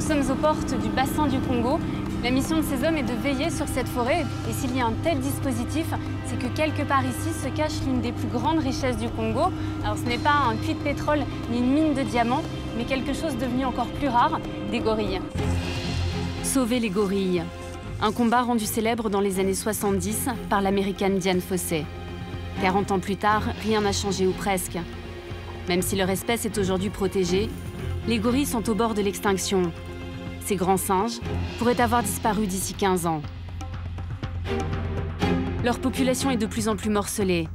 sommes aux portes du bassin du Congo. La mission de ces hommes est de veiller sur cette forêt. Et s'il y a un tel dispositif, c'est que quelque part ici se cache l'une des plus grandes richesses du Congo. Alors ce n'est pas un puits de pétrole ni une mine de diamants, mais quelque chose devenu encore plus rare, des gorilles. Sauver les gorilles. Un combat rendu célèbre dans les années 70 par l'américaine Dian Fossey. 40 ans plus tard, rien n'a changé ou presque. Même si leur espèce est aujourd'hui protégée, les gorilles sont au bord de l'extinction. Ces grands singes pourraient avoir disparu d'ici 15 ans. Leur population est de plus en plus morcelée.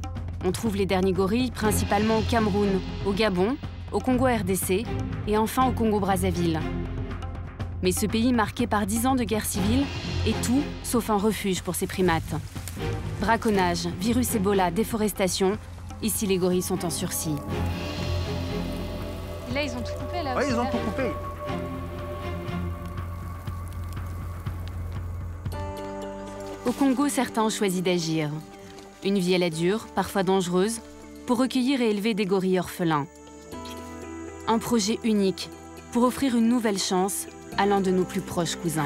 On trouve les derniers gorilles principalement au Cameroun, au Gabon, au Congo RDC et enfin au Congo-Brazzaville. Mais ce pays marqué par 10 ans de guerre civile est tout sauf un refuge pour ces primates. Braconnage, virus Ebola, déforestation, ici les gorilles sont en sursis. Là, ils ont tout coupé, là. Oui, ils ont tout coupé. Au Congo, certains ont choisi d'agir. Une vie à la dure, parfois dangereuse, pour recueillir et élever des gorilles orphelins. Un projet unique pour offrir une nouvelle chance à l'un de nos plus proches cousins.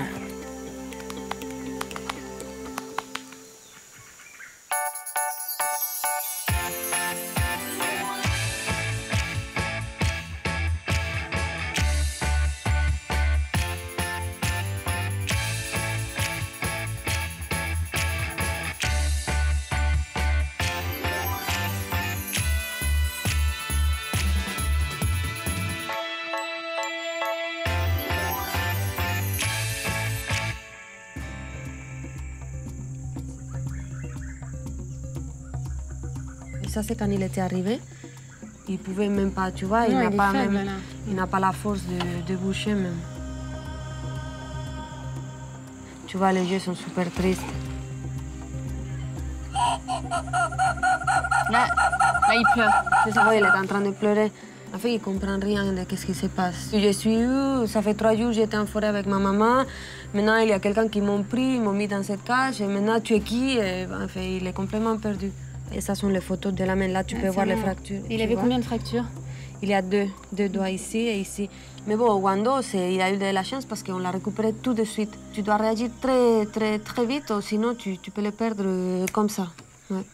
Ça, c'est quand il était arrivé. Il pouvait même pas, tu vois, il n'a pas la force de bouger même. Tu vois, les yeux sont super tristes. Là, il pleure. Ouais, il est en train de pleurer. En fait, il ne comprend rien de ce qui se passe. Je suis où? Ça fait 3 jours que j'étais en forêt avec ma maman. Maintenant, il y a quelqu'un qui m'a pris, ils m'ont mis dans cette cage. Et maintenant, tu es qui? Et, en fait, il est complètement perdu. Et ça sont les photos de la main. Là, tu peux voir les fractures. Il avait combien de fractures? Il y a deux doigts ici et ici. Mais bon, Wando, il a eu de la chance parce qu'on l'a récupéré tout de suite. Tu dois réagir très vite, sinon tu peux le perdre comme ça. Ouais.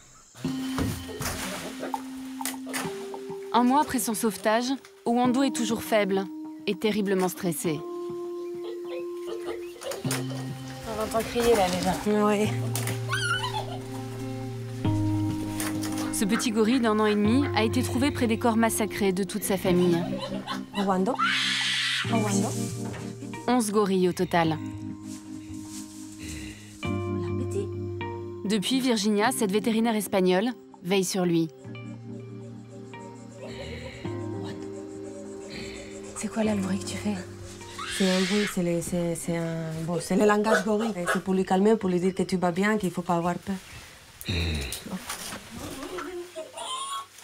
Un mois après son sauvetage, Owando est toujours faible et terriblement stressé. On entend crier là déjà. Oui. Ce petit gorille d'1 an et demi a été trouvé près des corps massacrés de toute sa famille. Owando. 11 gorilles au total. Depuis, Virginia, cette vétérinaire espagnole, veille sur lui. C'est quoi là le bruit que tu fais? C'est un bruit, c'est le langage gorille. C'est pour lui calmer, pour lui dire que tu vas bien, qu'il ne faut pas avoir peur.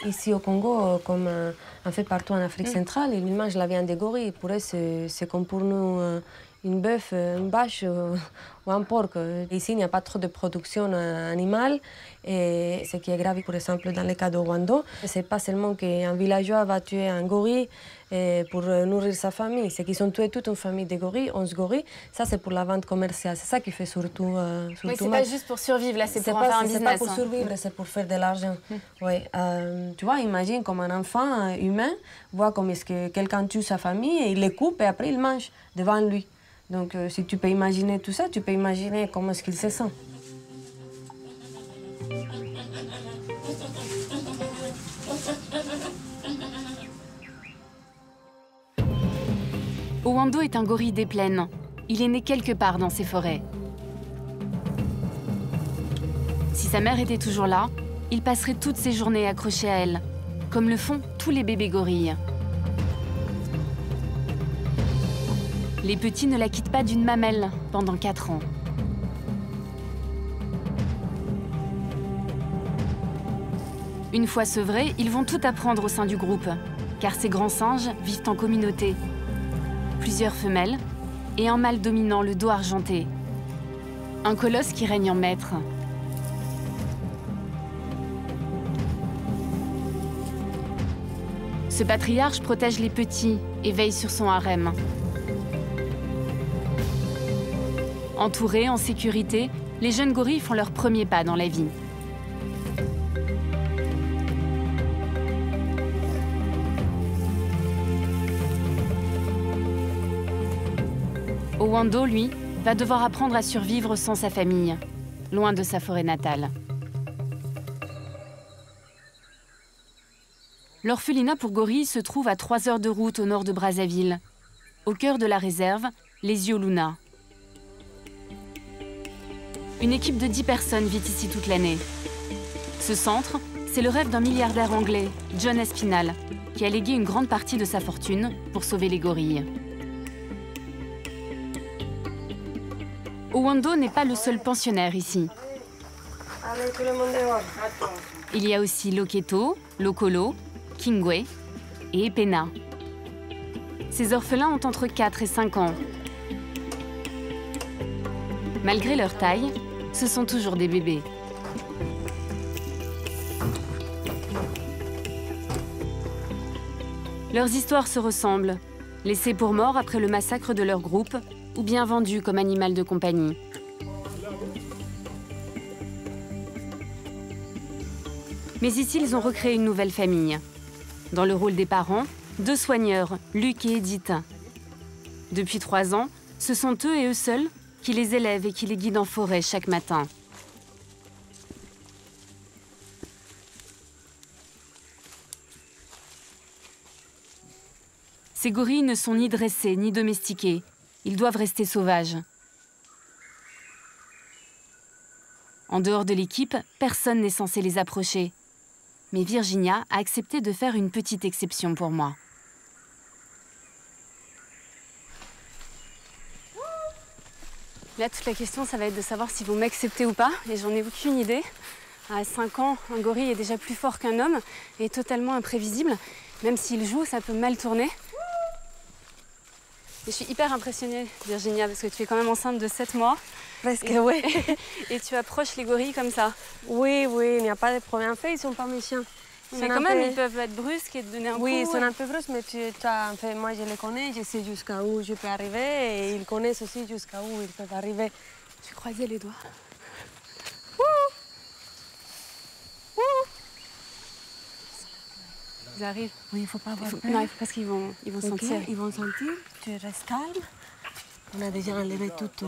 Ici au Congo, comme en fait partout en Afrique centrale, ils mangent la viande des gorilles. Pour eux, c'est comme pour nous une bœuf, une vache ou un porc. Ici, il n'y a pas trop de production animale. Et ce qui est grave, par exemple, dans le cas de Wando, ce n'est pas seulement qu'un villageois va tuer un gorille pour nourrir sa famille. C'est qu'ils ont tué toute une famille de gorilles, 11 gorilles. Ça, c'est pour la vente commerciale. C'est ça qui fait surtout Oui, c'est pas juste pour survivre, là, c'est pour en faire un business. C'est pas pour survivre, c'est pour faire de l'argent. Oui. Tu vois, imagine comme un enfant humain voit comme est-ce que quelqu'un tue sa famille, et il les coupe et après il mange devant lui. Donc, si tu peux imaginer tout ça, tu peux imaginer comment est-ce qu'il se sent. Owando est un gorille des plaines. Il est né quelque part dans ces forêts. Si sa mère était toujours là, il passerait toutes ses journées accroché à elle, comme le font tous les bébés gorilles. Les petits ne la quittent pas d'une mamelle pendant 4 ans. Une fois sevrés, ils vont tout apprendre au sein du groupe, car ces grands singes vivent en communauté. Plusieurs femelles et un mâle dominant, le dos argenté. Un colosse qui règne en maître. Ce patriarche protège les petits et veille sur son harem. Entourés, en sécurité, les jeunes gorilles font leur premier pas dans la vie. Owando, lui, va devoir apprendre à survivre sans sa famille, loin de sa forêt natale. L'orphelinat pour gorilles se trouve à 3 heures de route au nord de Brazzaville, au cœur de la réserve, les Yoluna. Une équipe de 10 personnes vit ici toute l'année. Ce centre, c'est le rêve d'un milliardaire anglais, John Aspinall, qui a légué une grande partie de sa fortune pour sauver les gorilles. Owando n'est pas le seul pensionnaire ici. Il y a aussi Loketo, Lokolo, Kingwe et Epena. Ces orphelins ont entre 4 et 5 ans. Malgré leur taille, ce sont toujours des bébés. Leurs histoires se ressemblent, laissés pour morts après le massacre de leur groupe ou bien vendus comme animal de compagnie. Mais ici, ils ont recréé une nouvelle famille. Dans le rôle des parents, 2 soigneurs, Luc et Edith. Depuis 3 ans, ce sont eux et eux seuls qui les élèvent et qui les guident en forêt chaque matin. Ces gorilles ne sont ni dressés ni domestiqués. Ils doivent rester sauvages. En dehors de l'équipe, personne n'est censé les approcher. Mais Virginia a accepté de faire une petite exception pour moi. Là, toute la question, ça va être de savoir s'ils vont m'accepter ou pas, et j'en ai aucune idée. À 5 ans, un gorille est déjà plus fort qu'un homme et totalement imprévisible. Même s'il joue, ça peut mal tourner. Et je suis hyper impressionnée, Virginia, parce que tu es quand même enceinte de 7 mois. Parce que oui. Et tu approches les gorilles comme ça. Oui, oui, il n'y a pas de problème. En fait, ils ne sont pas méchants. Mais quand même, ils peuvent être brusques et te donner un coup. Oui, ils sont un peu brusques, mais en fait, moi, je les connais, je sais jusqu'à où je peux arriver et ils connaissent aussi jusqu'à où ils peuvent arriver. Je croisais les doigts. Ils arrivent. Oui, il ne faut pas avoir peur. Non, parce qu'ils vont sentir. Ils vont sentir, tu restes calme. On a déjà enlevé toutes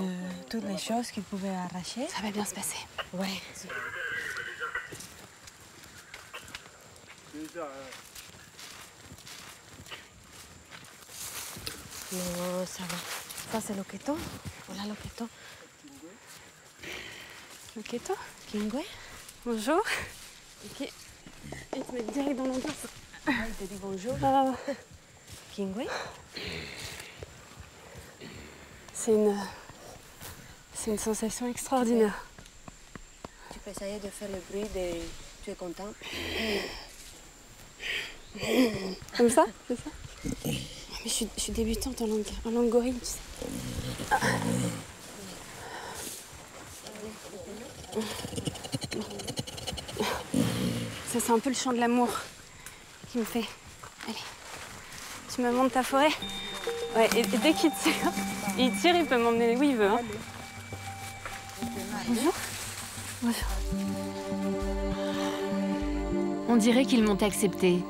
les choses qu'ils pouvaient arracher. Ça va bien se passer. Oui. Non, ça va. Ça, c'est Loketo. Voilà, Loketo. Loketo. Kingwe. Bonjour. Ok. Et tu mets direct dans l'ambiance. Il te dit bonjour. Ah. Kingwe. C'est une sensation extraordinaire. Tu peux essayer de faire le bruit de... Tu es content? Comme ça? C'est ça? Mais je suis débutante en langue gorille, tu sais. Ah. Ça, c'est un peu le chant de l'amour qui me fait. Allez, tu me montres ta forêt? Ouais, et dès qu'il tire, il peut m'emmener où il veut. Hein. Bonjour. Bonjour. On dirait qu'ils m'ont accepté.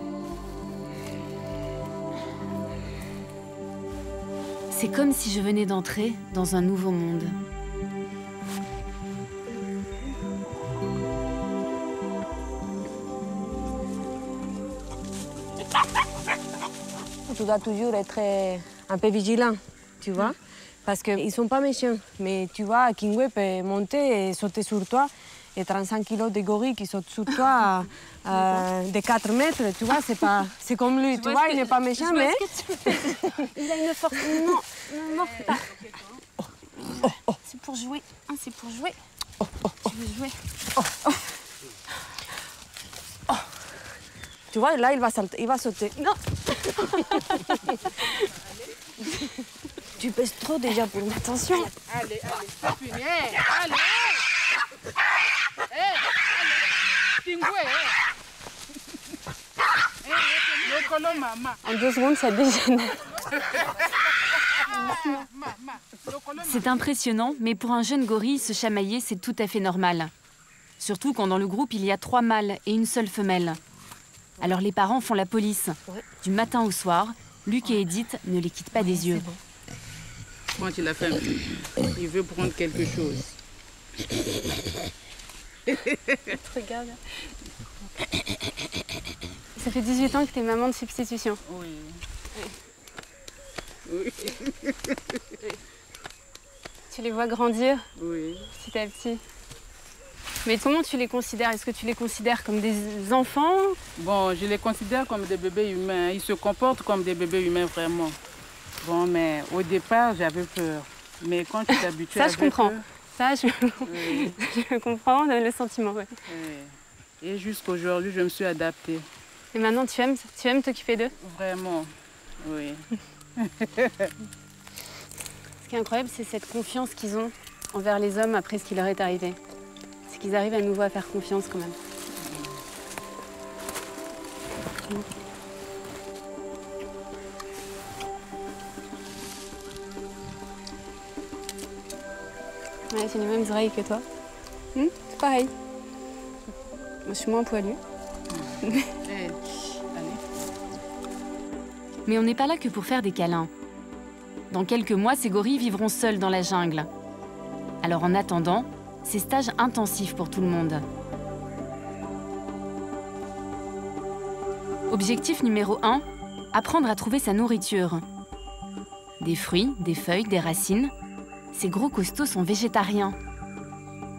C'est comme si je venais d'entrer dans un nouveau monde. Tu dois toujours être un peu vigilant, tu vois, parce qu'ils ne sont pas méchants. Mais tu vois, Kingwe peut monter et sauter sur toi. Et 35 kilos de gorille qui sautent sur toi de 4 mètres, tu vois, c'est comme lui. Tu vois, il n'est pas méchant, mais... Il a une force... Non, ne mords pas. C'est pour jouer. Hein, c'est pour jouer. Tu veux jouer. Tu vois, là, il va sauter. Non. Tu pèses trop déjà pour moi. Attention. Allez, c'est fini. Allez. En 2 secondes, ça dégénère. C'est impressionnant, mais pour un jeune gorille, se chamailler, c'est tout à fait normal. Surtout quand dans le groupe, il y a 3 mâles et une seule femelle. Alors les parents font la police. Du matin au soir, Luc et Edith ne les quittent pas des yeux. Quand il a faim, il veut prendre quelque chose. Regarde. Ça fait 18 ans que tu es maman de substitution. Oui. Oui. Tu les vois grandir Oui. petit à petit. Mais comment tu les considères? Est-ce que tu les considères comme des enfants? Bon, je les considère comme des bébés humains. Ils se comportent comme des bébés humains vraiment. Bon, mais au départ, j'avais peur. Mais quand tu t'habitues ça, je comprends. Eux, ça, oui. je comprends le sentiment. Ouais. Oui. Et jusqu'aujourd'hui, je me suis adaptée. Et maintenant, tu aimes t'occuper d'eux? Vraiment, oui. Ce qui est incroyable, c'est cette confiance qu'ils ont envers les hommes après ce qui leur est arrivé. C'est qu'ils arrivent à nouveau à faire confiance quand même. Ouais, c'est les mêmes oreilles que toi. C'est pareil. Moi, je suis moins poilue. Mais on n'est pas là que pour faire des câlins. Dans quelques mois, ces gorilles vivront seuls dans la jungle. Alors en attendant, c'est stage intensif pour tout le monde. Objectif numéro 1, apprendre à trouver sa nourriture. Des fruits, des feuilles, des racines. Ces gros costauds sont végétariens.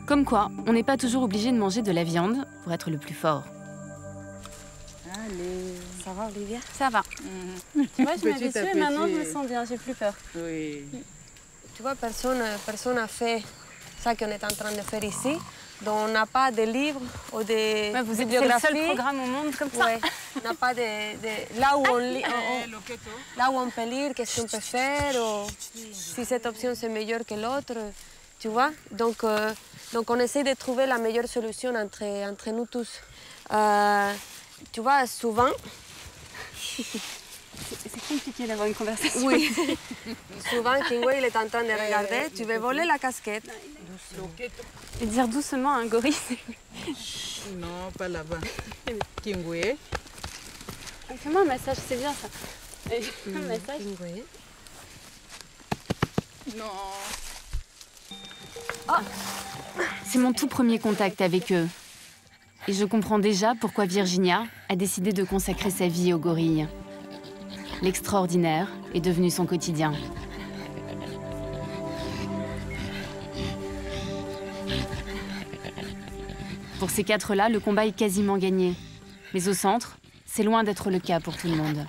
Comme quoi, on n'est pas toujours obligé de manger de la viande pour être le plus fort. Allez. Ça va, Olivia? Ça va. Tu vois, je m'habitue et maintenant je me sens bien, j'ai plus peur. Oui. Tu vois, personne n'a fait ça qu'on est en train de faire ici. Donc on n'a pas de livres ou de vous êtes bibliographies. C'est le seul programme au monde comme ça. Ouais. On n'a pas de là où là où on peut lire, qu'est-ce qu'on peut faire, ou si cette option c'est meilleure que l'autre, tu vois. Donc on essaie de trouver la meilleure solution entre nous tous. Tu vois, souvent. C'est compliqué d'avoir une conversation. Oui. Souvent, Kingway, il est en train de regarder. Tu veux voler la casquette. Et dire doucement à un gorille. Non, pas là-bas. Kingway. Fais-moi un massage, c'est bien ça. Un massage. Kingway. Non. Oh. C'est mon tout premier contact avec eux. Et je comprends déjà pourquoi Virginia a décidé de consacrer sa vie aux gorilles. L'extraordinaire est devenu son quotidien. Pour ces 4-là, le combat est quasiment gagné. Mais au centre, c'est loin d'être le cas pour tout le monde.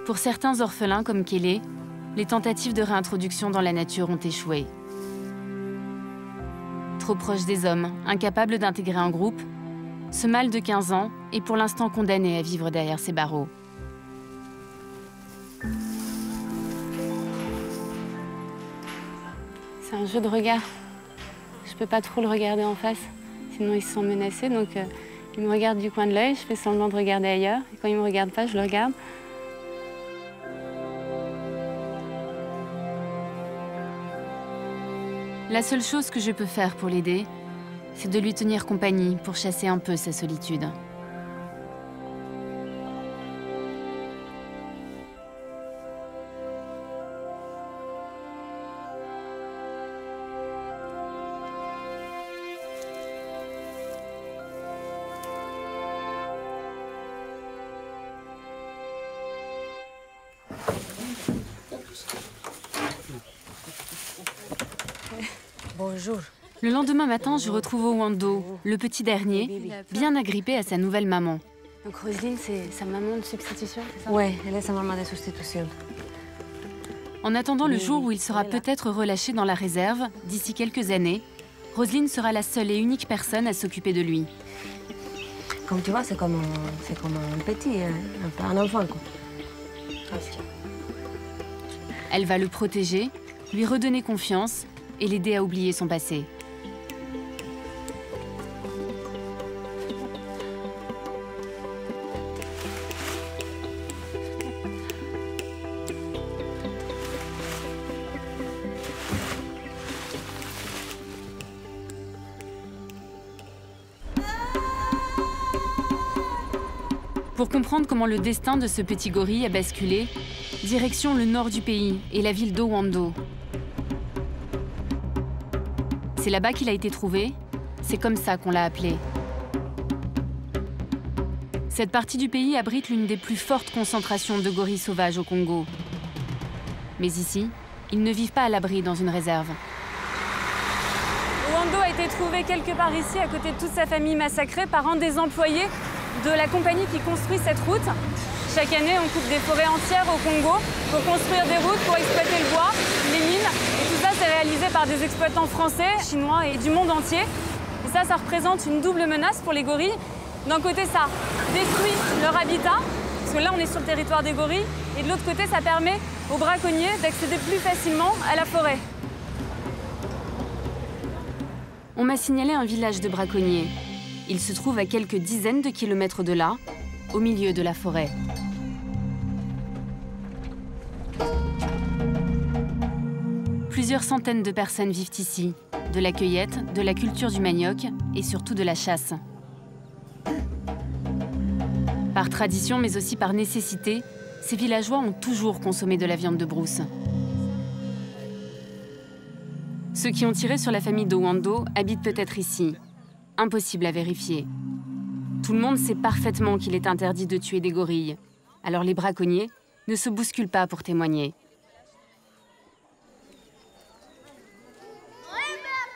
Pour certains orphelins comme Kelly, les tentatives de réintroduction dans la nature ont échoué. Trop proche des hommes, incapable d'intégrer un groupe, ce mâle de 15 ans est pour l'instant condamné à vivre derrière ses barreaux. C'est un jeu de regard. Je peux pas trop le regarder en face, sinon il se sent menacé. Donc il me regarde du coin de l'œil, je fais semblant de regarder ailleurs. Et quand il me regarde pas, je le regarde. La seule chose que je peux faire pour l'aider, c'est de lui tenir compagnie pour chasser un peu sa solitude. Bonjour. Le lendemain matin, je retrouve Owando, le petit dernier, bien agrippé à sa nouvelle maman. Donc Roselyne, c'est sa maman de substitution, c'est ça? Oui, elle est sa maman de substitution. En attendant le jour où il sera peut-être relâché dans la réserve, d'ici quelques années, Roselyne sera la seule et unique personne à s'occuper de lui. Comme tu vois, c'est comme un petit, un enfant, quoi. Elle va le protéger, lui redonner confiance et l'aider à oublier son passé. Pour comprendre comment le destin de ce petit gorille a basculé, direction le nord du pays et la ville d'Owando. C'est là-bas qu'il a été trouvé, c'est comme ça qu'on l'a appelé. Cette partie du pays abrite l'une des plus fortes concentrations de gorilles sauvages au Congo. Mais ici, ils ne vivent pas à l'abri dans une réserve. Owando a été trouvé quelque part ici, à côté de toute sa famille massacrée, par un des employés de la compagnie qui construit cette route. Chaque année, on coupe des forêts entières au Congo pour construire des routes, pour exploiter le bois, les mines. Et tout ça, c'est réalisé par des exploitants français, chinois et du monde entier. Et ça représente une double menace pour les gorilles. D'un côté, ça détruit leur habitat, parce que là, on est sur le territoire des gorilles. Et de l'autre côté, ça permet aux braconniers d'accéder plus facilement à la forêt. On m'a signalé un village de braconniers. Il se trouve à quelques dizaines de kilomètres de là, au milieu de la forêt. Plusieurs centaines de personnes vivent ici, de la cueillette, de la culture du manioc et surtout de la chasse. Par tradition, mais aussi par nécessité, ces villageois ont toujours consommé de la viande de brousse. Ceux qui ont tiré sur la famille d'Owando habitent peut-être ici. Impossible à vérifier. Tout le monde sait parfaitement qu'il est interdit de tuer des gorilles. Alors les braconniers ne se bousculent pas pour témoigner.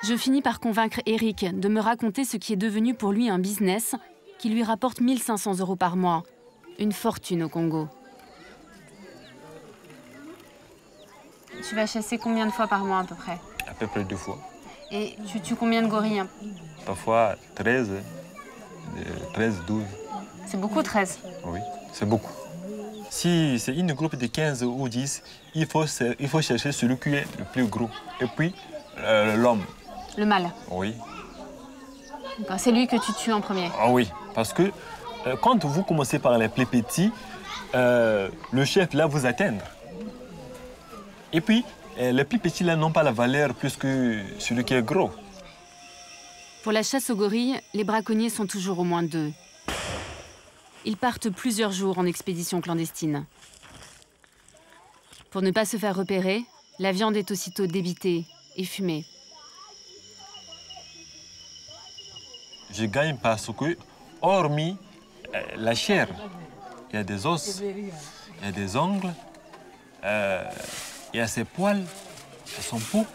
Je finis par convaincre Eric de me raconter ce qui est devenu pour lui un business qui lui rapporte 1 500 € par mois. Une fortune au Congo. Tu vas chasser combien de fois par mois à peu près? À peu près 2 fois. Et tu tues combien de gorilles? Parfois 13, 12. C'est beaucoup, 13? Oui, c'est beaucoup. Si c'est une groupe de 15 ou 10, il faut chercher celui qui est le plus gros. Et puis, l'homme. Le mâle? Oui. C'est lui que tu tues en premier? Ah oui, parce que quand vous commencez par les plus petits, le chef là vous atteindre. Et puis, les plus petits là n'ont pas la valeur plus que celui qui est gros. Pour la chasse aux gorilles, les braconniers sont toujours au moins 2. Ils partent plusieurs jours en expédition clandestine. Pour ne pas se faire repérer, la viande est aussitôt débitée et fumée. Je gagne parce que, hormis la chair, il y a des os, il y a des ongles, il y a ses poils, son peau,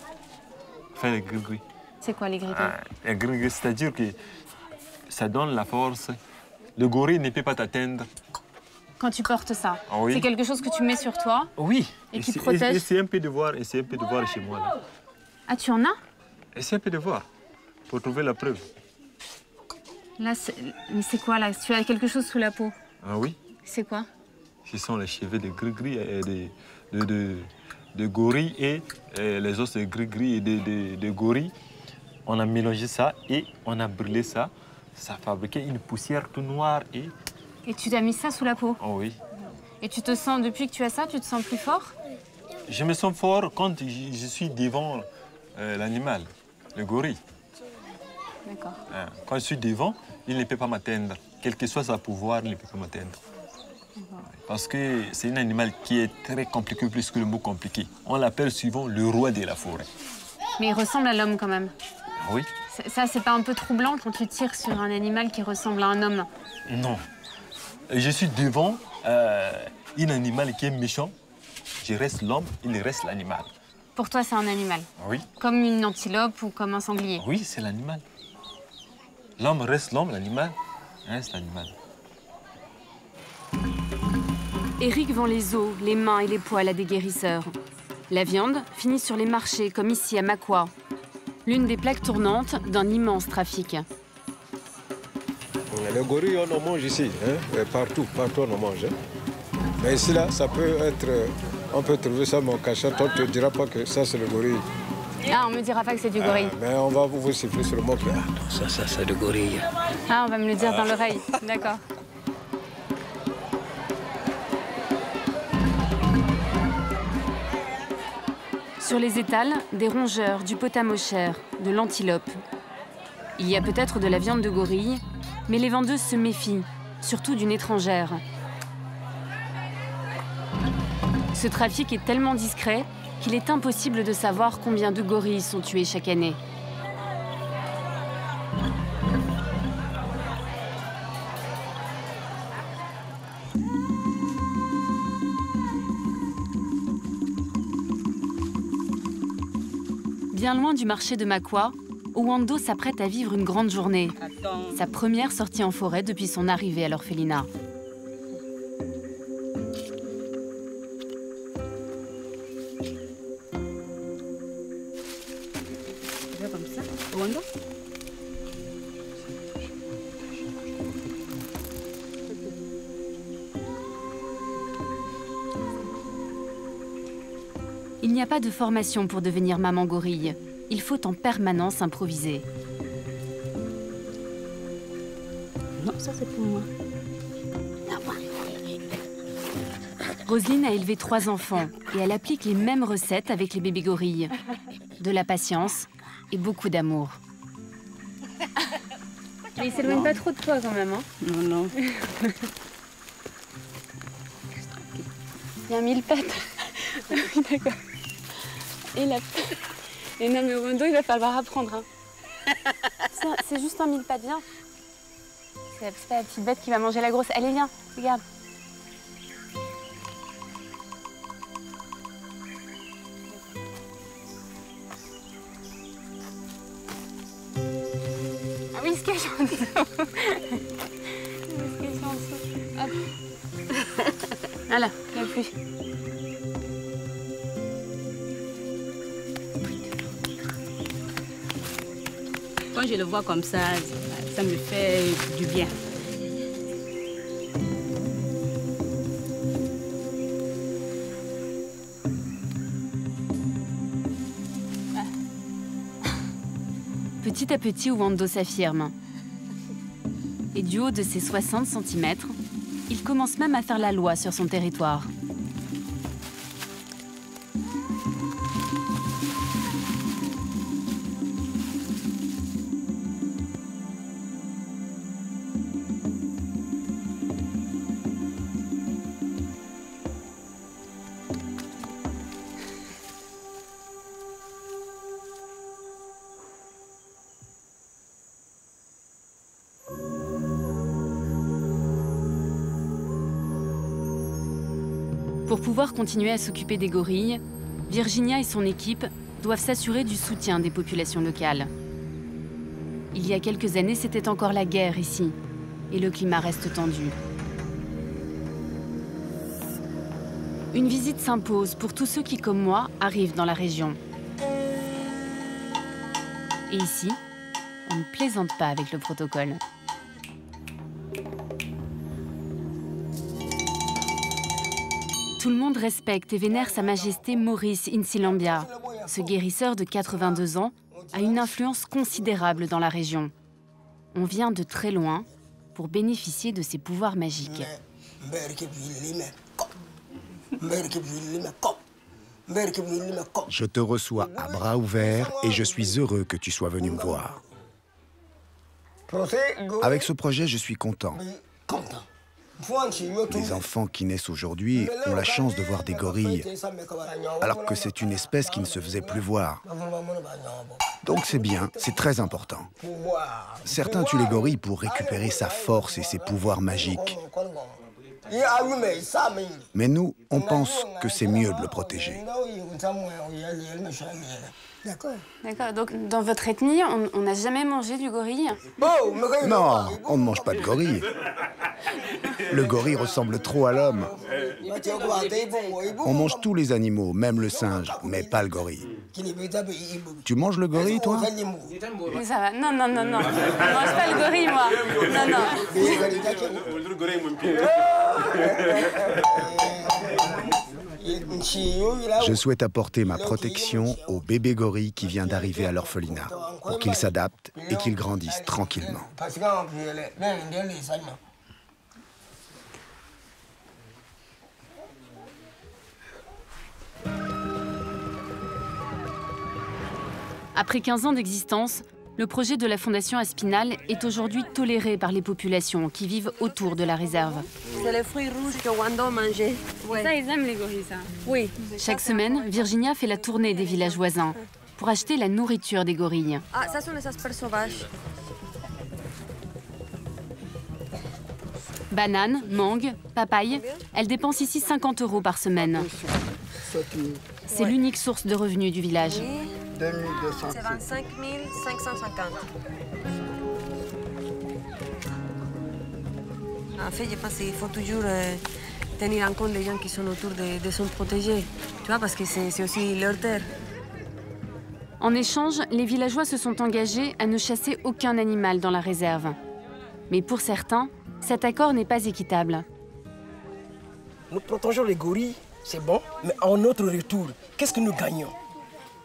fait les gris-gris. C'est quoi les gris-gris? Les gris-gris, c'est-à-dire que ça donne la force. Le gorille ne peut pas t'atteindre. Quand tu portes ça, oui. C'est quelque chose que tu mets sur toi? Oui. Et qui te protège? Essayez un peu de voir, chez moi. Là. Ah, tu en as? Essayez un peu de voir, pour trouver la preuve. Là, mais c'est quoi là? Tu as quelque chose sous la peau? Ah oui. C'est quoi? Ce sont les cheveux de gris-gris et de gorilles et les os de gris-gris et de gorilles. On a mélangé ça et on a brûlé ça. Ça fabriquait une poussière tout noire et... Et tu t'as mis ça sous la peau? Oh oui. Et tu te sens, depuis que tu as ça, tu te sens plus fort? Je me sens fort quand je suis devant l'animal, le gorille. D'accord. Quand je suis devant, il ne peut pas m'atteindre. Quel que soit son pouvoir, il ne peut pas m'atteindre. Parce que c'est un animal qui est très compliqué, plus que le mot compliqué. On l'appelle souvent le roi de la forêt. Mais il ressemble à l'homme quand même. Oui. Ça, c'est pas un peu troublant quand tu tires sur un animal qui ressemble à un homme? Non. Je suis devant un animal qui est méchant. Je reste l'homme, il reste l'animal. Pour toi, c'est un animal? Oui. Comme une antilope ou comme un sanglier? Oui, c'est l'animal. L'homme reste l'homme, l'animal reste l'animal. Eric vend les os, les mains et les poils à des guérisseurs. La viande finit sur les marchés, comme ici à Makwa, l'une des plaques tournantes d'un immense trafic. Les gorilles, on en mange ici, hein? Partout on en mange. Hein? Mais ici, là, ça peut être On peut trouver ça, mon cachot, on ne te dira pas que ça, c'est le gorille. Ah, on me dira pas que c'est du gorille. Mais on va vous siffler sur le mot que ça, c'est du gorille. Ah, on va me le dire dans l'oreille. D'accord. Sur les étals, des rongeurs, du potamochère, de l'antilope. Il y a peut-être de la viande de gorille, mais les vendeuses se méfient, surtout d'une étrangère. Ce trafic est tellement discret qu'il est impossible de savoir combien de gorilles sont tués chaque année. Bien loin du marché de Makwa, Owando s'apprête à vivre une grande journée. Sa première sortie en forêt depuis son arrivée à l'orphelinat. Comme ça, Owando. Il n'y a pas de formation pour devenir maman gorille. Il faut en permanence improviser. Non, ça c'est pour moi. Roselyne a élevé 3 enfants et elle applique les mêmes recettes avec les bébés gorilles. De la patience et beaucoup d'amour. Mais il s'éloigne pas trop de toi quand même, hein? Non, non. Il y a un mille pattes. Oui, d'accord. Et la... Et non, mais Owando, il va falloir apprendre. Hein. C'est juste un mille pattes, viens. C'est pas la petite bête qui va manger la grosse. Allez, viens, regarde. Ah oui, il se cache en dessous. Il se cache en dessous. Hop. Voilà, la pluie. Quand je le vois comme ça me fait du bien. Petit à petit, Owando s'affirme. Et du haut de ses 60 cm, il commence même à faire la loi sur son territoire. Pour pouvoir continuer à s'occuper des gorilles, Virginia et son équipe doivent s'assurer du soutien des populations locales. Il y a quelques années, c'était encore la guerre ici, et le climat reste tendu. Une visite s'impose pour tous ceux qui, comme moi, arrivent dans la région. Et ici, on ne plaisante pas avec le protocole. Tout le monde respecte et vénère Sa Majesté Maurice Insilambia. Ce guérisseur de 82 ans a une influence considérable dans la région. On vient de très loin pour bénéficier de ses pouvoirs magiques. Je te reçois à bras ouverts et je suis heureux que tu sois venu me voir. Avec ce projet, je suis content. Les enfants qui naissent aujourd'hui ont la chance de voir des gorilles, alors que c'est une espèce qui ne se faisait plus voir. Donc c'est bien, c'est très important. Certains tuent les gorilles pour récupérer sa force et ses pouvoirs magiques. Mais nous, on pense que c'est mieux de le protéger. D'accord, donc dans votre ethnie, on n'a jamais mangé du gorille? Non, on ne mange pas de gorille. Le gorille ressemble trop à l'homme. On mange tous les animaux, même le singe, mais pas le gorille. Tu manges le gorille, toi? Mais ça va, non, non, non, non. Je ne mange pas le gorille, moi. Non, non. Je souhaite apporter ma protection au bébé gorille qui vient d'arriver à l'orphelinat, pour qu'il s'adapte et qu'il grandisse tranquillement. Après 15 ans d'existence, le projet de la Fondation Aspinal est aujourd'hui toléré par les populations qui vivent autour de la réserve. C'est les fruits rouges que Wando mangeait. Ouais. Ça, ils aiment les gorilles, ça. Oui. Chaque semaine, Virginia fait la tournée des villages voisins pour acheter la nourriture des gorilles. Ah, ça sont les asperges sauvages. Bananes, mangues, papayes, elle dépense ici 50 € par semaine. C'est l'unique source de revenus du village. C'est 25 550. En fait, je pense qu'il faut toujours tenir en compte les gens qui sont autour de son protégé. Tu vois, parce que c'est aussi leur terre. En échange, les villageois se sont engagés à ne chasser aucun animal dans la réserve. Mais pour certains, cet accord n'est pas équitable. Nous protégeons les gorilles, c'est bon, mais en notre retour, qu'est-ce que nous gagnons?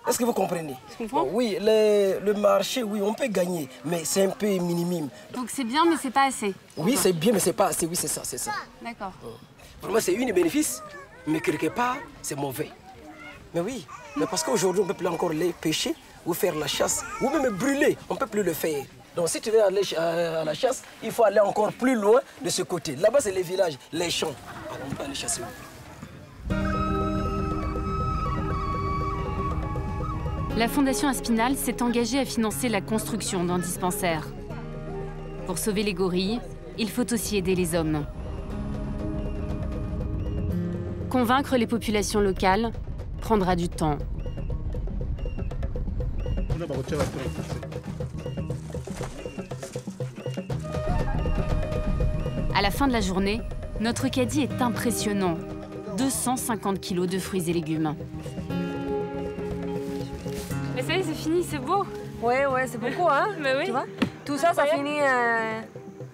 Est-ce que vous comprenez? Je comprends. Oui, le marché, oui, on peut gagner, mais c'est un peu minime. Donc c'est bien, mais c'est pas assez. Oui, c'est bien, mais c'est pas assez. Oui, c'est ça, c'est ça. D'accord. Pour moi, c'est une bénéfice, mais quelque part, c'est mauvais. Mais oui, mais parce qu'aujourd'hui, on ne peut plus encore les pêcher ou faire la chasse, ou même brûler, on ne peut plus le faire. Donc si tu veux aller à la chasse, il faut aller encore plus loin de ce côté. Là-bas, c'est les villages, les champs. Alors, on peut aller chasser. La Fondation Aspinal s'est engagée à financer la construction d'un dispensaire. Pour sauver les gorilles, il faut aussi aider les hommes. Convaincre les populations locales prendra du temps. À la fin de la journée, notre caddie est impressionnant. 250 kilos de fruits et légumes. Mais ça y est, c'est fini, c'est beau. Ouais, c'est beaucoup, hein? Mais oui. Tu vois? Tout ça, ça finit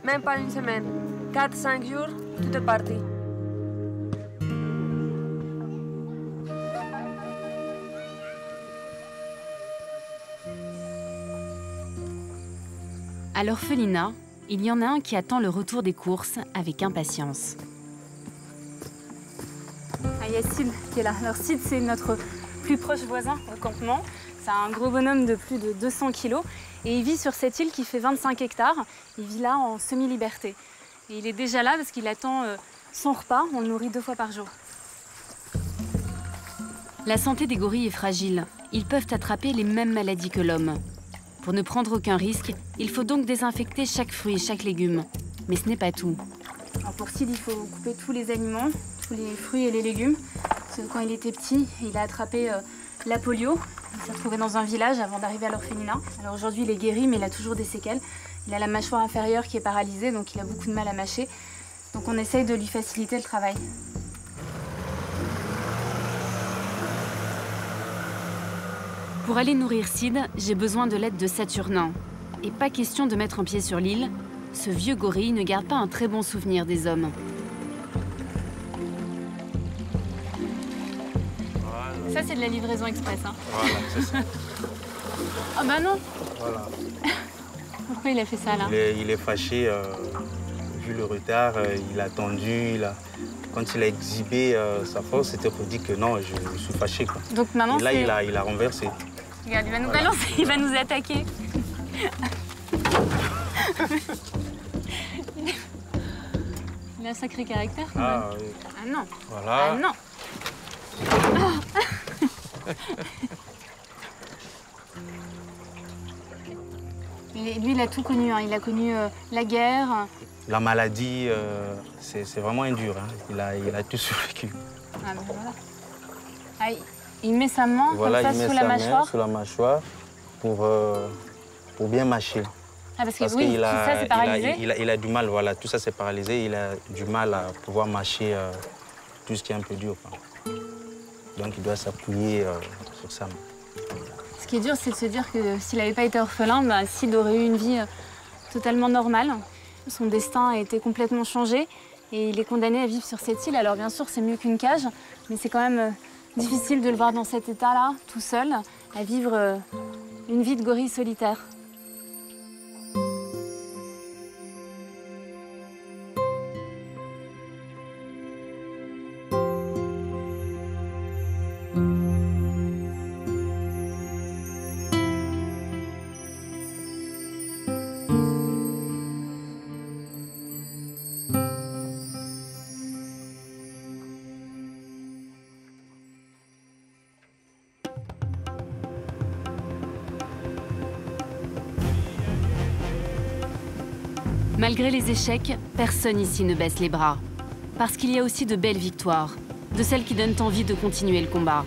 même pas une semaine. 4-5 jours, tout est parti. À l'orphelinat, il y en a un qui attend le retour des courses avec impatience. Ah, Yacine qui est là. Alors Sid, c'est notre plus proche voisin au campement. C'est un gros bonhomme de plus de 200 kilos et il vit sur cette île qui fait 25 hectares. Il vit là en semi-liberté. Et il est déjà là parce qu'il attend son repas. On le nourrit 2 fois par jour. La santé des gorilles est fragile. Ils peuvent attraper les mêmes maladies que l'homme. Pour ne prendre aucun risque, il faut donc désinfecter chaque fruit et chaque légume. Mais ce n'est pas tout. Alors pour Sid, il faut couper tous les aliments, tous les fruits et les légumes. Parce que quand il était petit, il a attrapé la polio. Il s'est retrouvé dans un village avant d'arriver à l'orphelinat. Alors aujourd'hui, il est guéri, mais il a toujours des séquelles. Il a la mâchoire inférieure qui est paralysée, donc il a beaucoup de mal à mâcher. Donc on essaye de lui faciliter le travail. Pour aller nourrir Sid, j'ai besoin de l'aide de Saturnin. Et pas question de mettre un pied sur l'île. Ce vieux gorille ne garde pas un très bon souvenir des hommes. Ça, c'est de la livraison express. Hein. Voilà, c'est ça. Ah bah non. Voilà. Pourquoi il a fait ça là? Il est fâché, vu le retard, il a attendu. Quand il a exhibé sa force, c'était pour dire que non, je suis fâché. Quoi. Donc maintenant, et là, il a renversé. Regarde, il va nous balancer, il va nous attaquer. Il a un sacré caractère. Ah, oui. Ah non. Voilà. Ah non. Lui, il a tout connu. Hein. Il a connu la guerre. La maladie, c'est vraiment un dur. Hein. Il a tout survécu. Ah ben voilà. Ah, il met sa main voilà, comme ça sous la mâchoire. Sous la mâchoire pour bien mâcher. Ah, parce que oui, tout ça, c'est paralysé. Il a du mal, voilà, tout ça, c'est paralysé. Il a du mal à pouvoir mâcher tout ce qui est un peu dur. Quoi. Donc, il doit s'appuyer sur sa main. Ce qui est dur, c'est de se dire que s'il n'avait pas été orphelin, bah, Sid aurait eu une vie totalement normale. Son destin a été complètement changé. et il est condamné à vivre sur cette île. Alors bien sûr, c'est mieux qu'une cage, mais c'est quand même difficile de le voir dans cet état-là, tout seul, à vivre une vie de gorille solitaire. Malgré les échecs, personne ici ne baisse les bras. Parce qu'il y a aussi de belles victoires, de celles qui donnent envie de continuer le combat.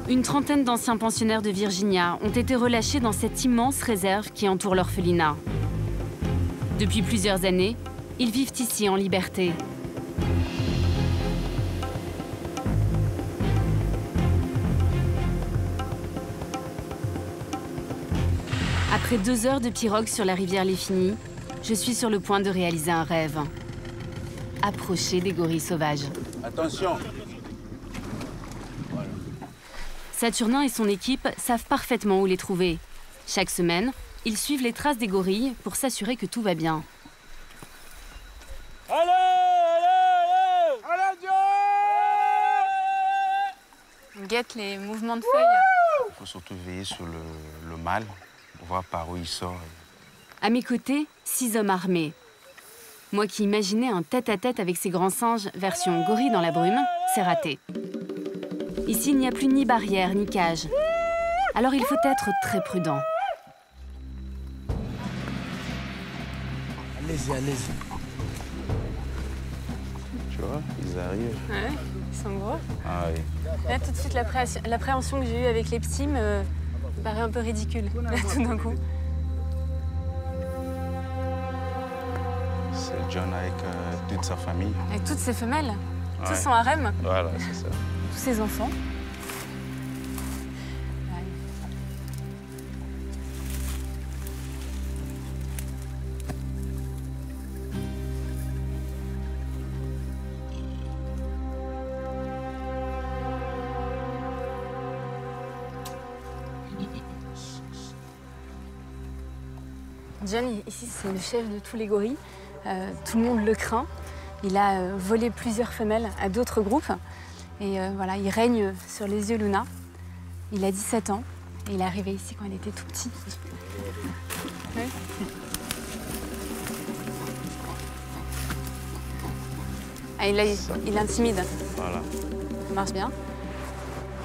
Une trentaine d'anciens pensionnaires de Virginia ont été relâchés dans cette immense réserve qui entoure l'orphelinat. Depuis plusieurs années, ils vivent ici en liberté. Après 2 heures de pirogue sur la rivière Léfini, je suis sur le point de réaliser un rêve. Approcher des gorilles sauvages. Attention! Voilà. Saturnin et son équipe savent parfaitement où les trouver. Chaque semaine, ils suivent les traces des gorilles pour s'assurer que tout va bien. Allez, allez, allez! Allez, Dieu! On guette les mouvements de feuilles. Il faut surtout veiller sur le mâle. Voir par où il sort. À mes côtés, 6 hommes armés. Moi qui imaginais un tête-à-tête avec ces grands singes version gorille dans la brume, c'est raté. Ici, il n'y a plus ni barrière, ni cage. Alors il faut être très prudent. Allez-y, allez-y. Tu vois, ils arrivent. Ouais, ils sont gros. Ah oui. Là, tout de suite, l'appréhension que j'ai eue avec les petits me paraît un peu ridicule, là, tout d'un coup. C'est John avec toute sa famille. Avec toutes ses femelles, ouais. Tout son harem. Voilà, c'est ça. Tous ses enfants. John, ici, c'est le chef de tous les gorilles. Tout le monde le craint. Il a volé plusieurs femelles à d'autres groupes. Et voilà, il règne sur les yeux Luna. Il a 17 ans et il est arrivé ici quand il était tout petit. Ouais. Ah, il intimide. Voilà. Ça marche bien.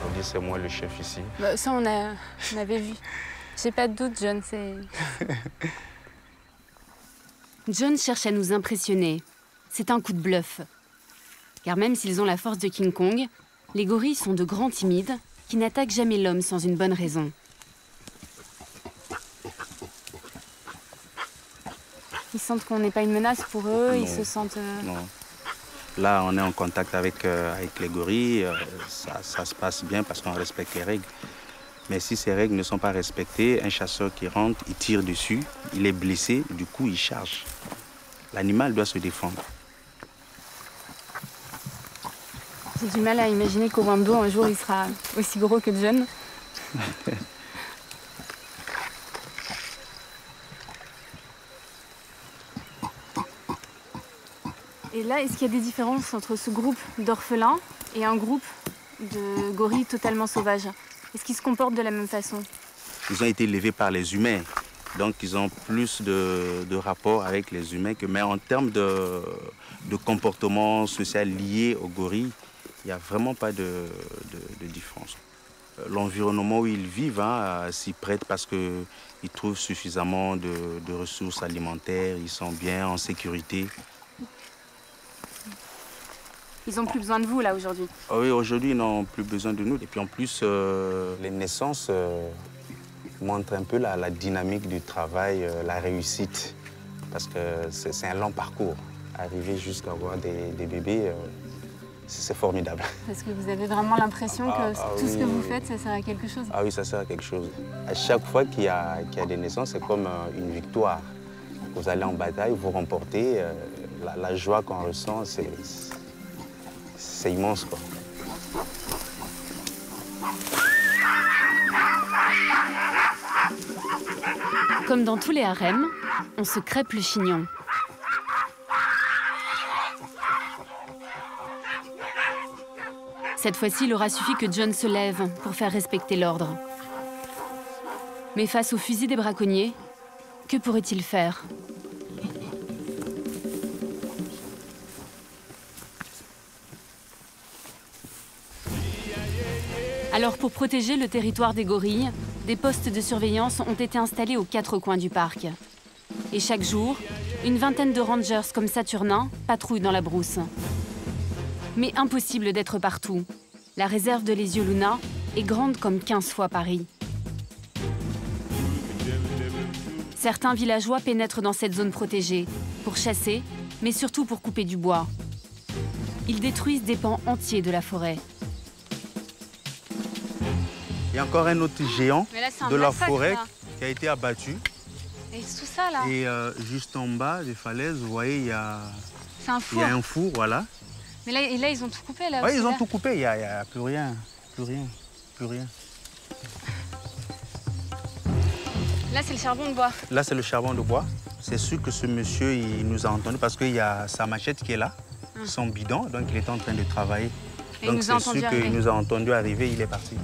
On dit c'est moi le chef ici. Bah, ça, on avait vu. J'ai pas de doute, John, c'est... John cherche à nous impressionner. C'est un coup de bluff. Car même s'ils ont la force de King Kong, les gorilles sont de grands timides qui n'attaquent jamais l'homme sans une bonne raison. Ils sentent qu'on n'est pas une menace pour eux, non. Ils se sentent... Non. Là, on est en contact avec les gorilles, ça se passe bien parce qu'on respecte les règles. Mais si ces règles ne sont pas respectées, un chasseur qui rentre, il tire dessus, il est blessé, du coup il charge. L'animal doit se défendre. J'ai du mal à imaginer qu'au Wando, un jour, il sera aussi gros que John. Et là, est-ce qu'il y a des différences entre ce groupe d'orphelins et un groupe de gorilles totalement sauvages? Est-ce qu'ils se comportent de la même façon? Ils ont été élevés par les humains, donc ils ont plus de rapport avec les humains. Mais en termes de comportement social lié aux gorilles, il n'y a vraiment pas de différence. L'environnement où ils vivent s'y prête parce qu'ils trouvent suffisamment de ressources alimentaires, ils sont bien en sécurité. Ils n'ont plus besoin de vous, là, aujourd'hui? Oui, aujourd'hui, ils n'ont plus besoin de nous. Et puis, en plus, les naissances montrent un peu la dynamique du travail, la réussite. Parce que c'est un long parcours. Arriver jusqu'à avoir des bébés, c'est formidable. Parce que vous avez vraiment l'impression que tout ce que vous faites, ça sert à quelque chose? Ah oui, ça sert à quelque chose. À chaque fois qu'il y a des naissances, c'est comme une victoire. vous allez en bataille, vous remportez, la joie qu'on ressent, c'est immense, quoi. Comme dans tous les harems, on se crêpe le chignon. Cette fois-ci, il aura suffi que John se lève pour faire respecter l'ordre. Mais face au fusil des braconniers, que pourrait-il faire? Alors, pour protéger le territoire des gorilles, des postes de surveillance ont été installés aux 4 coins du parc. Et chaque jour, une vingtaine de rangers comme Saturnin patrouillent dans la brousse. Mais impossible d'être partout. La réserve de Les Yeux Luna est grande comme 15 fois Paris. Certains villageois pénètrent dans cette zone protégée pour chasser, mais surtout pour couper du bois. Ils détruisent des pans entiers de la forêt. Il y a encore un autre géant de la forêt là, qui a été abattu. Et tout ça là. Et juste en bas des falaises, vous voyez, il y a un four, voilà. Mais là, ils ont tout coupé là. Oui, ils ont tout coupé, il n'y a plus rien, plus rien. Là, c'est le charbon de bois. Là, c'est le charbon de bois. C'est sûr que ce monsieur, il nous a entendu parce qu'il y a sa machette qui est là, son bidon, donc il est en train de travailler. Et donc c'est sûr qu'il nous a entendu arriver, il est parti.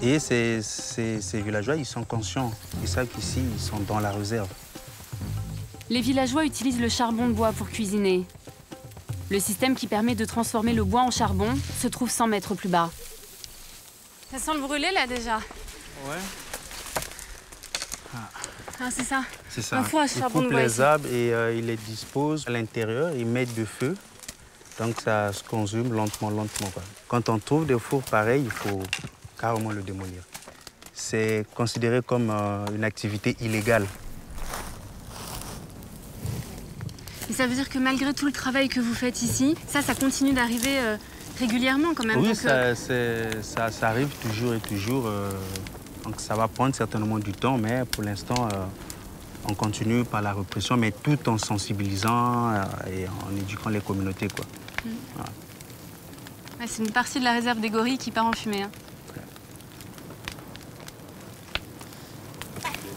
Et ces villageois, ils sont conscients. Ils savent qu'ici, ils sont dans la réserve. Les villageois utilisent le charbon de bois pour cuisiner. Le système qui permet de transformer le bois en charbon se trouve 100 mètres plus bas. Ça sent le brûlé là déjà. Ouais. Ah, c'est ça. C'est ça. Un four à charbon de bois. Ils coupent les arbres et ils les disposent à l'intérieur, ils mettent du feu. Donc ça se consume lentement, quoi. Quand on trouve des fours pareils, il faut carrément le démolir. C'est considéré comme une activité illégale. Et ça veut dire que malgré tout le travail que vous faites ici, ça continue d'arriver régulièrement quand même. Oui, ça arrive toujours et toujours. Donc ça va prendre certainement du temps, mais pour l'instant, on continue par la répression, mais tout en sensibilisant et en éduquant les communautés, quoi. Voilà. Ouais, c'est une partie de la réserve des gorilles qui part en fumée. Hein.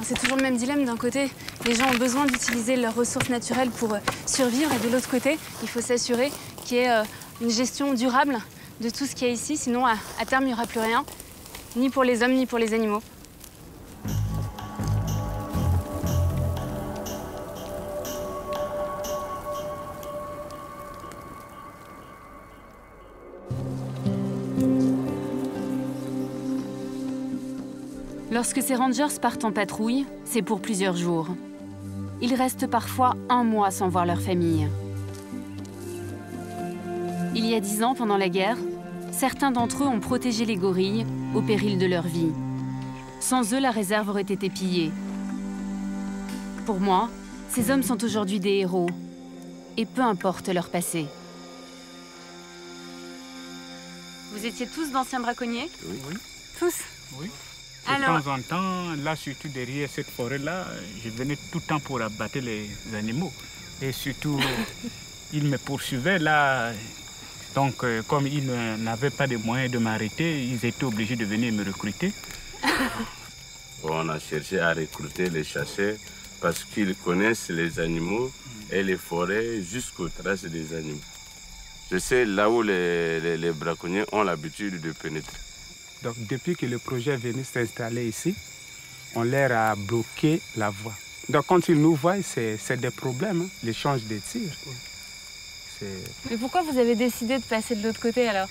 C'est toujours le même dilemme. D'un côté, les gens ont besoin d'utiliser leurs ressources naturelles pour survivre. Et de l'autre côté, il faut s'assurer qu'il y ait une gestion durable de tout ce qu'il y a ici. Sinon, à terme, il n'y aura plus rien, ni pour les hommes, ni pour les animaux. Lorsque ces rangers partent en patrouille, c'est pour plusieurs jours. Ils restent parfois 1 mois sans voir leur famille. Il y a 10 ans, pendant la guerre, certains d'entre eux ont protégé les gorilles au péril de leur vie. Sans eux, la réserve aurait été pillée. Pour moi, ces hommes sont aujourd'hui des héros, et peu importe leur passé. Vous étiez tous d'anciens braconniers? Oui. Tous? Oui. De temps en temps, là, surtout derrière cette forêt-là, je venais tout le temps pour abattre les animaux. Et surtout, ils me poursuivaient là. Donc, comme ils n'avaient pas de moyens de m'arrêter, ils étaient obligés de venir me recruter. On a cherché à recruter les chasseurs parce qu'ils connaissent les animaux et les forêts jusqu'aux traces des animaux. Je sais là où les braconniers ont l'habitude de pénétrer. Donc, depuis que le projet est venu s'installer ici, on leur a bloqué la voie. Donc, quand ils nous voient, c'est des problèmes, l'échange de tirs. Mais pourquoi vous avez décidé de passer de l'autre côté alors?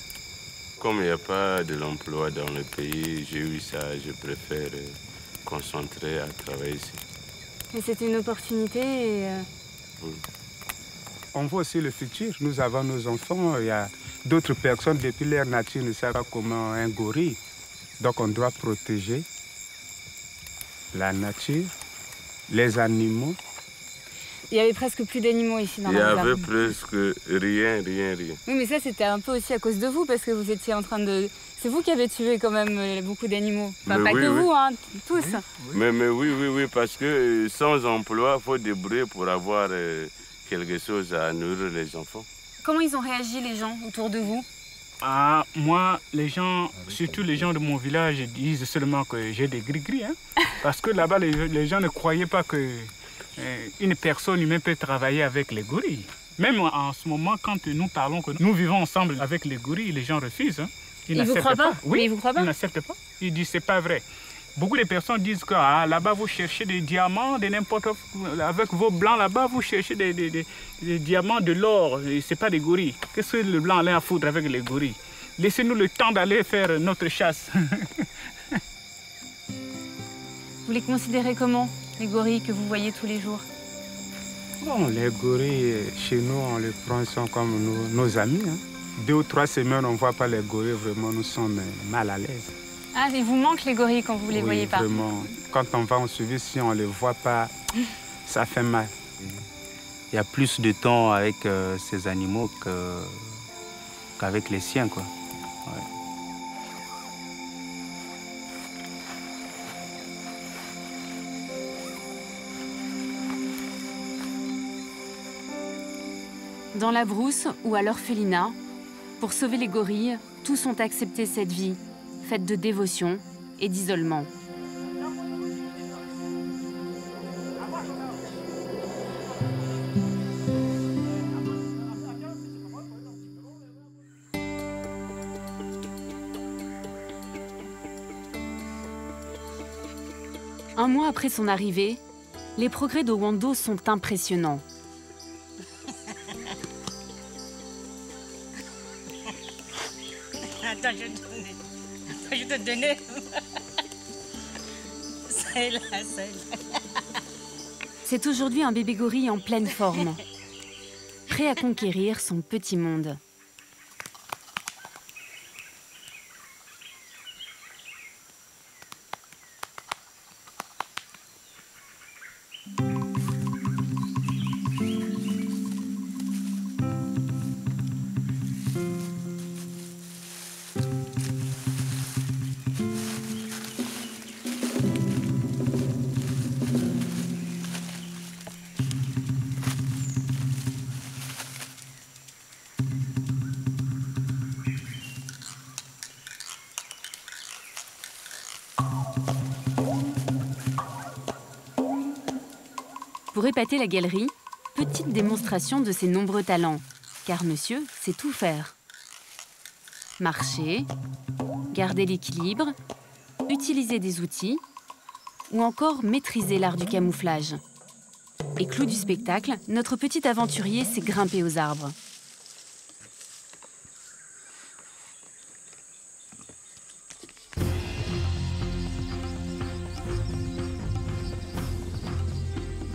Comme il n'y a pas de l'emploi dans le pays, j'ai eu ça, je préfère concentrer à travailler ici. Mais c'était une opportunité et... Oui. On voit aussi le futur. Nous avons nos enfants, il y a d'autres personnes, depuis leur nature, ne savent pas comment un gorille. Donc on doit protéger la nature, les animaux. Il y avait presque plus d'animaux ici dans la réserve. Il y avait presque rien. Oui, mais ça, c'était un peu aussi à cause de vous, parce que vous étiez en train de... C'est vous qui avez tué quand même beaucoup d'animaux. Enfin, pas que vous, hein, tous. Mais oui, parce que sans emploi, il faut débrouiller pour avoir quelque chose à nourrir les enfants. Comment ils ont réagi, les gens, autour de vous? Ah, moi, les gens, surtout les gens de mon village, disent seulement que j'ai des gris-gris. Hein, parce que là-bas, les gens ne croyaient pas qu'une personne humaine peut travailler avec les gorilles. Même en ce moment, quand nous parlons que nous vivons ensemble avec les gorilles, les gens refusent. Hein. Ils ne vous croient pas? Oui, ils vous croient pas? Ils n'acceptent pas. Ils disent que ce n'est pas vrai. Beaucoup de personnes disent que ah, là-bas, vous cherchez des diamants, avec vos blancs là-bas, vous cherchez des diamants, de l'or. Ce n'est pas des gorilles. Qu'est-ce que le blanc allait à foutre avec les gorilles? Laissez-nous le temps d'aller faire notre chasse. Vous les considérez comment, les gorilles que vous voyez tous les jours? Bon, les gorilles, chez nous, on les prend, ils sont comme nos amis. Hein. 2 ou 3 semaines, on ne voit pas les gorilles, vraiment, nous sommes mal à l'aise. Ah, il vous manque les gorilles quand vous ne les voyez pas? Vraiment. Quand on va en suivi, si on ne les voit pas, ça fait mal. Il y a plus de temps avec ces animaux qu'avec les siens, quoi. Ouais. Dans la brousse ou à l'orphelinat, pour sauver les gorilles, tous ont accepté cette vie, faite de dévotion et d'isolement. Un mois après son arrivée, les progrès de Wando sont impressionnants. Attends, je vais te donner. C'est là. C'est aujourd'hui un bébé gorille en pleine forme, prêt à conquérir son petit monde. Pour épater la galerie, petite démonstration de ses nombreux talents, car monsieur sait tout faire. Marcher, garder l'équilibre, utiliser des outils ou encore maîtriser l'art du camouflage. Et clou du spectacle, notre petit aventurier s'est grimpé aux arbres.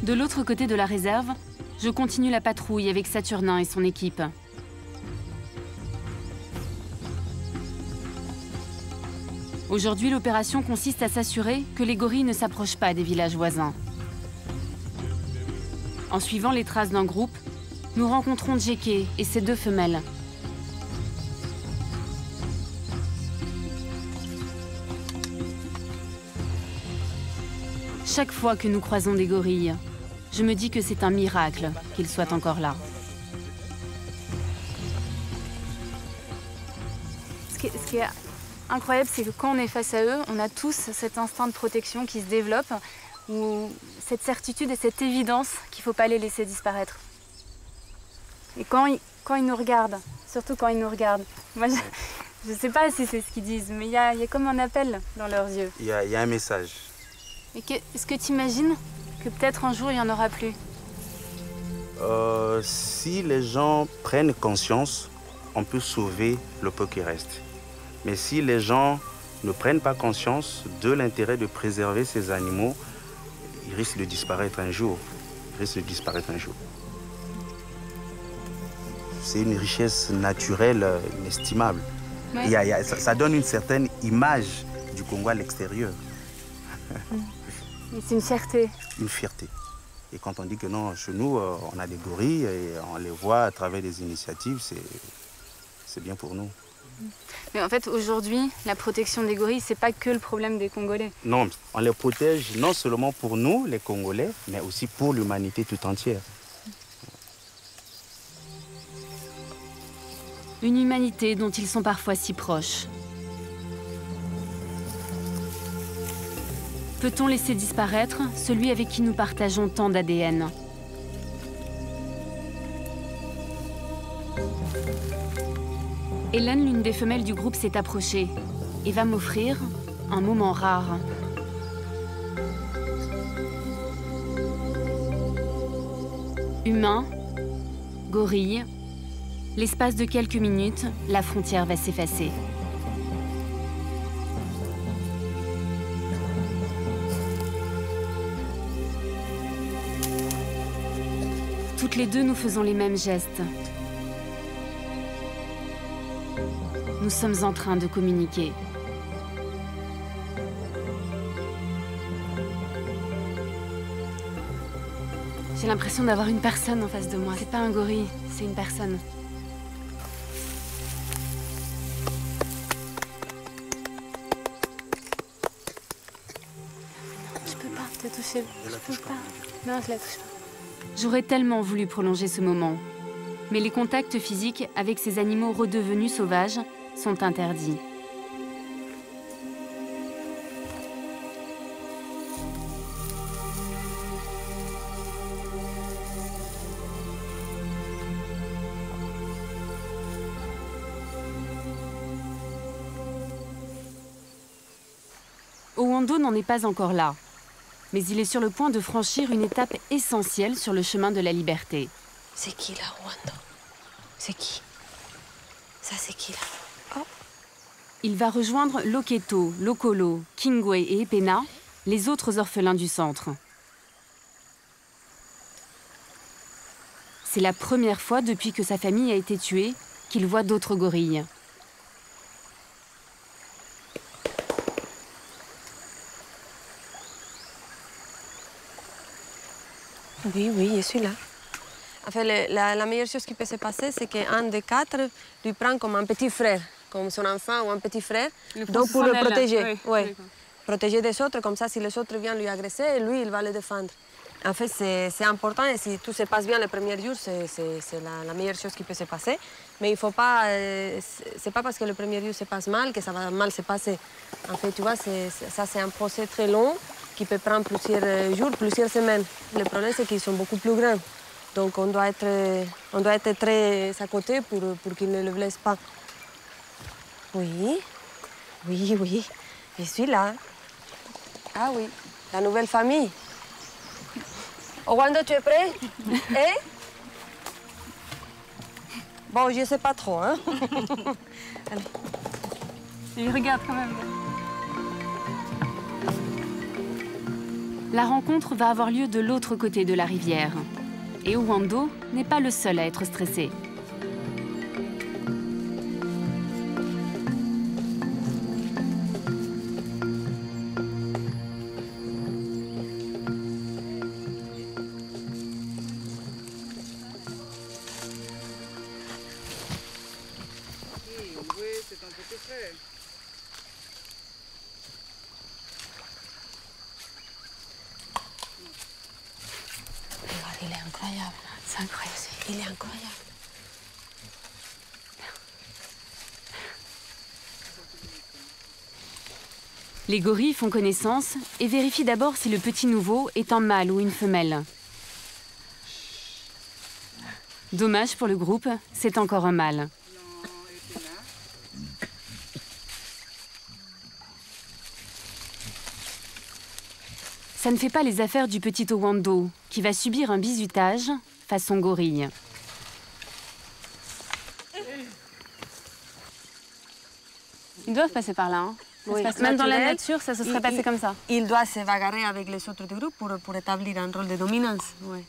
De l'autre côté de la réserve, je continue la patrouille avec Saturnin et son équipe. Aujourd'hui, l'opération consiste à s'assurer que les gorilles ne s'approchent pas des villages voisins. En suivant les traces d'un groupe, nous rencontrons Djeke et ses 2 femelles. Chaque fois que nous croisons des gorilles, je me dis que c'est un miracle qu'ils soient encore là. Ce qui est incroyable, c'est que quand on est face à eux, on a tous cet instinct de protection qui se développe, ou cette certitude et cette évidence qu'il ne faut pas les laisser disparaître. Et quand ils nous regardent, surtout quand ils nous regardent, moi je ne sais pas si c'est ce qu'ils disent, mais il y a comme un appel dans leurs yeux. Il y a un message. Est-ce que tu imagines que peut-être un jour il n'y en aura plus? Si les gens prennent conscience, on peut sauver le peu qui reste. Mais si les gens ne prennent pas conscience de l'intérêt de préserver ces animaux, ils risquent de disparaître un jour. C'est une richesse naturelle inestimable. Ouais. Ça donne une certaine image du Congo à l'extérieur. C'est une fierté. Une fierté. Et quand on dit que non, chez nous, on a des gorilles et on les voit à travers des initiatives, c'est bien pour nous. Mais en fait, aujourd'hui, la protection des gorilles, c'est pas que le problème des Congolais. Non, on les protège non seulement pour nous, les Congolais, mais aussi pour l'humanité tout entière. Une humanité dont ils sont parfois si proches. Peut-on laisser disparaître celui avec qui nous partageons tant d'ADN? Hélène, l'une des femelles du groupe, s'est approchée et va m'offrir un moment rare. Humain, gorille, l'espace de quelques minutes, la frontière va s'effacer. Toutes les deux, nous faisons les mêmes gestes. Nous sommes en train de communiquer. J'ai l'impression d'avoir une personne en face de moi. C'est pas un gorille, c'est une personne. Je peux pas te toucher. Je peux pas. Non, je la touche pas. J'aurais tellement voulu prolonger ce moment. Mais les contacts physiques avec ces animaux redevenus sauvages sont interdits. Owando n'en est pas encore là, mais il est sur le point de franchir une étape essentielle sur le chemin de la liberté. C'est qui là, Owando? C'est qui? Ça, c'est qui là? Oh. Il va rejoindre Loketo, Lokolo, Kingwe et Epena, les autres orphelins du centre. C'est la première fois depuis que sa famille a été tuée qu'il voit d'autres gorilles. Oui, oui, je suis là. En fait, la meilleure chose qui peut se passer, c'est qu'un des quatre lui prend comme un petit frère, comme son enfant ou un petit frère, donc pour le protéger. Oui. Protéger des autres, comme ça, si les autres viennent lui agresser, lui, il va le défendre. En fait, c'est important et si tout se passe bien le premier jour, c'est la meilleure chose qui peut se passer. Mais il ne faut pas... c'est pas parce que le premier jour se passe mal que ça va mal se passer. En fait, tu vois, ça, c'est un procès très long qui peut prendre plusieurs jours, plusieurs semaines. Le problème, c'est qu'ils sont beaucoup plus grands. Donc, on doit être très à côté pour qu'ils ne le blessent pas. Oui, oui, oui, je suis là. Ah oui, la nouvelle famille. Owando, tu es prêt? Eh? Bon, je ne sais pas trop, hein? Allez. Il regarde quand même. La rencontre va avoir lieu de l'autre côté de la rivière. Et Owando n'est pas le seul à être stressé. Il est incroyable. C'est incroyable. Il est incroyable. Les gorilles font connaissance et vérifient d'abord si le petit nouveau est un mâle ou une femelle. Dommage pour le groupe, c'est encore un mâle. Ça ne fait pas les affaires du petit Owando, qui va subir un bizutage façon gorille. Ils doivent passer par là. Hein. Oui. Même dans la nature, ça se serait passé comme ça. Il doit se bagarrer avec les autres du groupe pour établir un rôle de dominance. Ouais.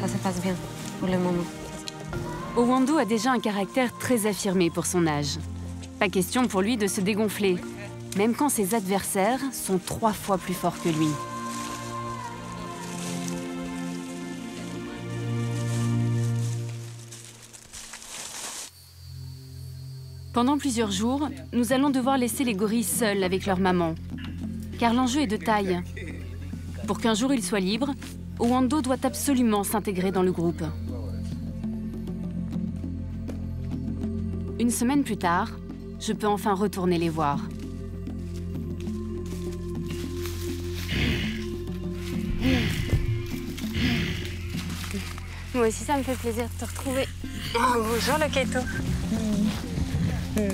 ça se passe bien pour le moment. Owando a déjà un caractère très affirmé pour son âge. Pas question pour lui de se dégonfler, même quand ses adversaires sont 3 fois plus forts que lui. Pendant plusieurs jours, nous allons devoir laisser les gorilles seuls avec leur maman, car l'enjeu est de taille. Pour qu'un jour ils soient libres, Owando doit absolument s'intégrer dans le groupe. Une semaine plus tard, je peux enfin retourner les voir. Moi aussi, ça me fait plaisir de te retrouver. Oh, bonjour, le Kaito. Comment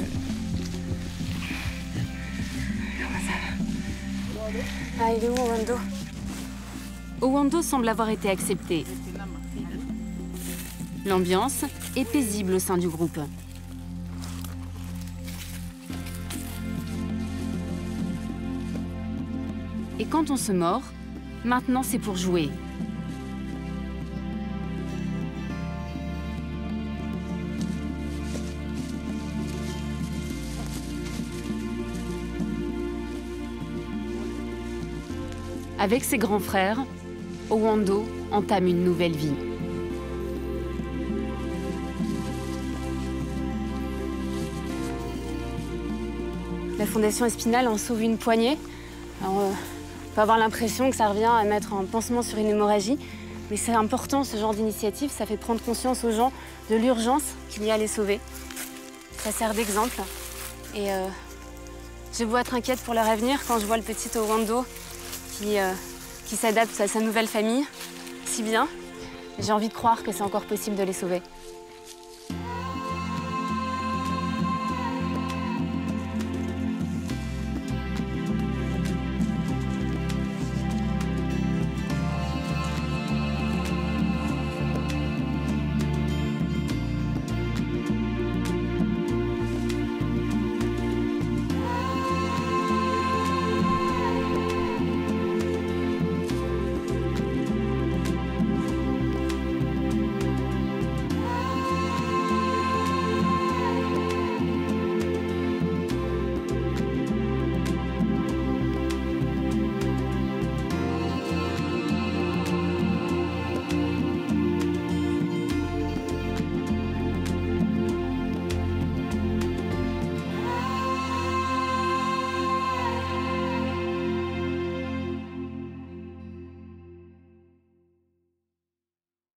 ça va? Ah, il est où, Owando? Owando semble avoir été accepté. L'ambiance est paisible au sein du groupe. Et quand on se mord, maintenant c'est pour jouer. Avec ses grands frères, Owando entame une nouvelle vie. La Fondation Espinal en sauve une poignée. Alors, on peut avoir l'impression que ça revient à mettre un pansement sur une hémorragie, mais c'est important ce genre d'initiative, ça fait prendre conscience aux gens de l'urgence qu'il y a à les sauver. Ça sert d'exemple. Et j'ai beau être inquiète pour leur avenir quand je vois le petit Owando qui s'adapte à sa nouvelle famille si bien, j'ai envie de croire que c'est encore possible de les sauver.